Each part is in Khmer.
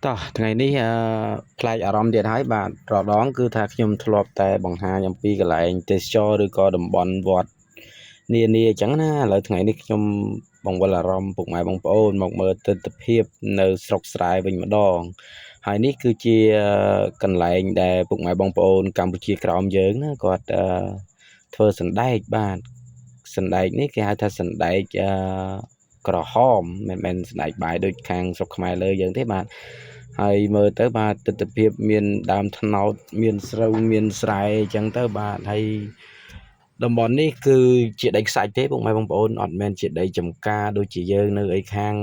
តោះថ្ងៃនេះផ្លែកអារម្មណ៍ទៀតហើយបាទរដងគឺថាខ្ញុំធ្លាប់តែបង្ហាញអំពីកន្លែងទេសចរឬក៏តំបន់វត្តនានាអញ្ចឹងណាឥឡូវថ្ងៃនេះខ្ញុំបង្វិលអារម្មណ៍ពុកម៉ែបងប្អូនមកមើលទិដ្ឋភាពនៅស្រុកស្រែវិញម្ដងហើយនេះគឺជាកន្លែងដែលពុកម៉ែបងប្អូនកម្ពុជាក្រោមយើងណាគាត់ធ្វើសណ្ដែកបាទសណ្ដែកនេះគេហៅថាសណ្ដែកក្រហមមិនមែនសណ្ដែកបាយដូចខាងស្រុកខ្មែរលើយើងទេបាទហើយមើលទៅបាទទិដ្ឋភាពមានដើមត្នោតមានស្រូវមានស្រែអញ្ចឹងទៅបាទហើយតំបន់នេះគឺជាដីខ្សាច់ទេពុកម៉ែបងប្អូនអត់មែនជាដីចំការដូចជាយើងនៅឯខាង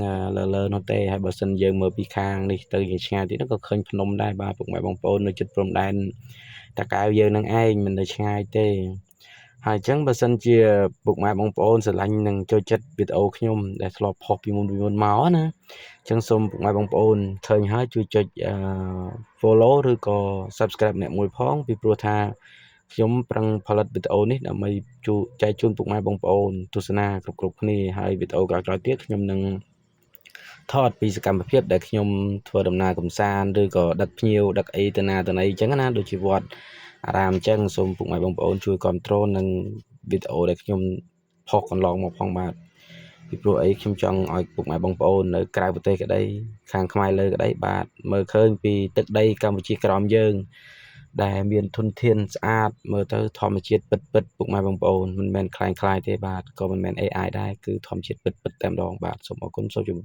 លើនោះទេហើយបើសិនយើងមើលពីខាងនេះទៅឆ្ងាយទៀតក៏ឃើញភ្នំដែរបាទពុកម៉ែបងប្អូននៅជិតព្រំដែនតាកែវយើងនឹងឯងមិននៅឆ្ងាយទេហើយអញ្ចឹងបើសិនជាពុកម៉ែបងប្អូនស្រឡាញ់នឹងចូលចិត្តវីដេអូខ្ញុំដែលធ្លាប់ផុសពីមុនមកណាអញ្ចឹងសូមពុកម៉ែបងប្អូនឃើញហើយជួយចុចfollow ឬក៏ subscribe អ្នកមួយផងពីព្រោះថាខ្ញុំប្រឹងផលិតវីដេអូនេះដើម្បីចែកជូនពុកម៉ែបងប្អូនទស្សនាគ្រប់គ្នាហើយវីដេអូក្រោយៗទៀតខ្ញុំនឹងថតពីសកម្មភាពដែលខ្ញុំធ្វើដំណើរកំសាន្តឬក៏ដឹកភ្ញៀវដឹកអីទៅណាទៅណីអញ្ចឹងណាដូចជាវត្តអារាមអញ្ចឹងសូមពុកម៉ែបងប្អូនជួយគ្រប់គ្រងនឹងវីដេអូដែលខ្ញុំផុសកន្លងមកផងបាទពីព្រោះអីខ្ញុំចង់ឲ្យពុកម៉ែបងប្អូននៅក្រៅប្រទេសក្តីខាងខ្មែរលើក្តីបាទមើលឃើញពីទឹកដីកម្ពុជាក្រោមយើងដែលមានធនធានស្អាតមើលទៅធម្មជាតិពិតពុកម៉ែបងប្អូនមិនមែនคล้ายទេបាទក៏មិនមែន AI ដែរគឺធម្មជាតិពិតតែម្ដងបាទសូមអរគុណសូមជម្រាប